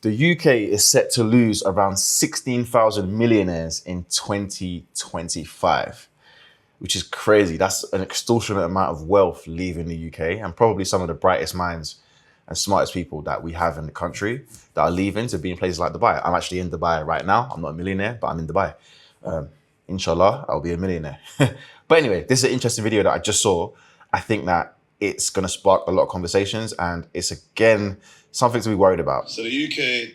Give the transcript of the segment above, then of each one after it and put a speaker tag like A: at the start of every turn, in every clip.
A: The UK is set to lose around 16,000 millionaires in 2025, which is crazy. That's an extortionate amount of wealth leaving the UK, and probably some of the brightest minds and smartest people that we have in the country that are leaving to be in places like Dubai. I'm actually in Dubai right now. I'm not a millionaire, but I'm in Dubai. Inshallah, I'll be a millionaire. But anyway, this is an interesting video that I just saw. I think that it's going to spark a lot of conversations, and it's again something to be worried about.
B: So the UK,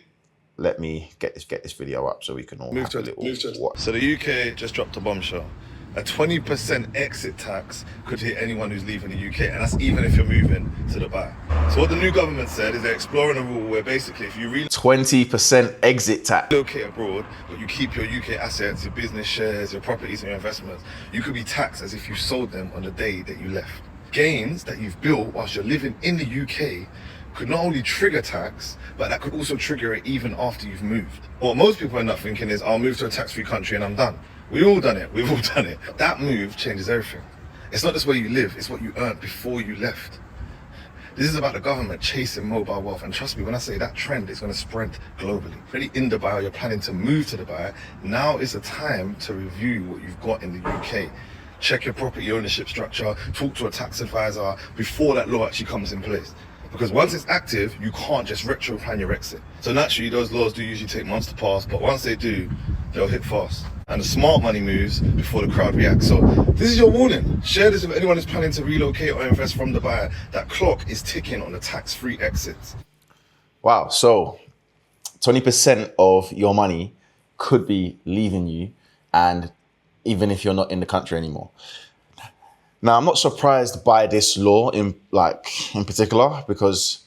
A: let me get this video up so we can all
B: move to a little watch. So the UK just dropped a bombshell. A 20% exit tax could hit anyone who's leaving the UK, and that's even if you're moving to Dubai. So what the new government said is they're exploring a rule where basically if you
A: 20% exit tax
B: relocate abroad, but you keep your UK assets, your business shares, your properties and your investments, you could be taxed as if you sold them on the day that you left. Gains that you've built whilst you're living in the UK could not only trigger tax, but that could also trigger it even after you've moved. What most people end up thinking is, I'll move to a tax-free country and I'm done. We've all done it. That move changes everything. It's not just where you live, it's what you earned before you left. This is about the government chasing mobile wealth, and trust me when I say that trend is going to spread globally. Really in Dubai, or you're planning to move to Dubai, now is the time to review what you've got in the UK. Check your property ownership structure, talk to a tax advisor before that law actually comes in place. Because once it's active, you can't just retro plan your exit. So naturally, those laws do usually take months to pass, but once they do, they'll hit fast. And the smart money moves before the crowd reacts. So this is your warning. Share this with anyone who's planning to relocate or invest from Dubai. That clock is ticking on the tax-free exits.
A: Wow, so 20% of your money could be leaving you, and even if you're not in the country anymore. Now, I'm not surprised by this law in particular, because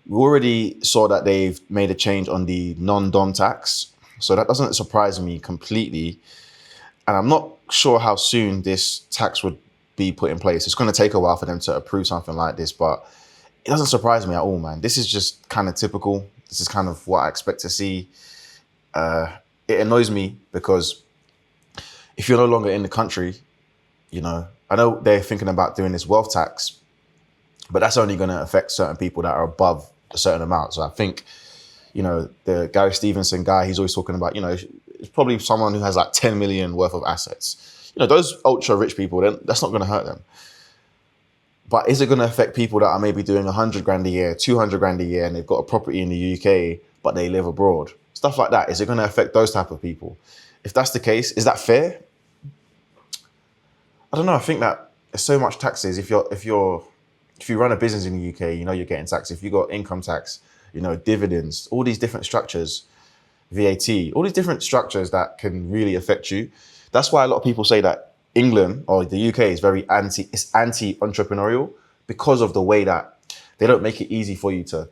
A: we already saw that they've made a change on the non-dom tax. So that doesn't surprise me completely. And I'm not sure how soon this tax would be put in place. It's going to take a while for them to approve something like this, but it doesn't surprise me at all, man. This is just kind of typical. This is kind of what I expect to see. It annoys me because if you're no longer in the country, you know, I know they're thinking about doing this wealth tax, but that's only going to affect certain people that are above a certain amount. So I think, you know, the Gary Stevenson guy, he's always talking about, you know, it's probably someone who has like 10 million worth of assets. You know, those ultra rich people, that's not going to hurt them. But is it going to affect people that are maybe doing 100 grand a year, 200 grand a year, and they've got a property in the UK, but they live abroad? Stuff like that. Is it going to affect those type of people? If that's the case, is that fair? I don't know. I think that there's so much taxes. If you run a business in the UK, you know you're getting taxed. If you got income tax, you know, dividends, all these different structures, VAT, all these different structures that can really affect you. That's why a lot of people say that England or the UK is very anti-entrepreneurial, because of the way that they don't make it easy for you to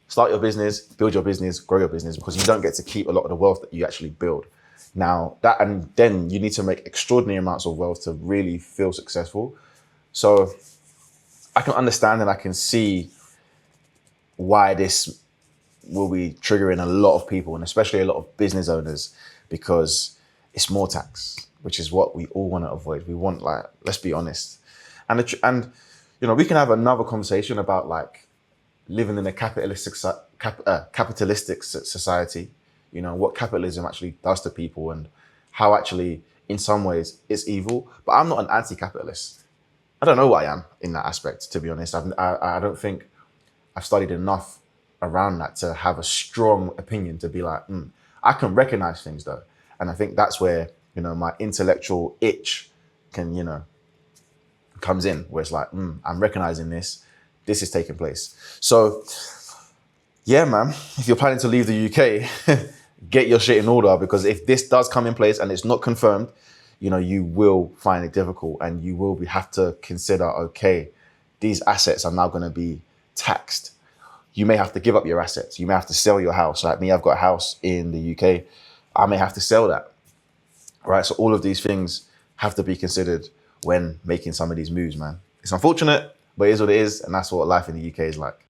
A: start your business, build your business, grow your business, because you don't get to keep a lot of the wealth that you actually build. Now, and then you need to make extraordinary amounts of wealth to really feel successful. So I can understand and I can see why this will be triggering a lot of people, and especially a lot of business owners, because it's more tax, which is what we all want to avoid. We want, like, let's be honest. And you know, we can have another conversation about like living in a capitalistic society. You know, what capitalism actually does to people and how actually, in some ways, it's evil. But I'm not an anti-capitalist. I don't know what I am in that aspect, to be honest. I don't think I've studied enough around that to have a strong opinion to be like, I can recognize things though. And I think that's where, you know, my intellectual itch can, you know, comes in, where it's like, I'm recognizing this is taking place. So yeah, man, if you're planning to leave the UK, get your shit in order, because if this does come in place and it's not confirmed, you know, you will find it difficult, and you will have to consider, okay, these assets are now going to be taxed. You may have to give up your assets. You may have to sell your house. Like me, I've got a house in the UK. I may have to sell that, right? So all of these things have to be considered when making some of these moves, man. It's unfortunate, but it is what it is, and that's what life in the UK is like.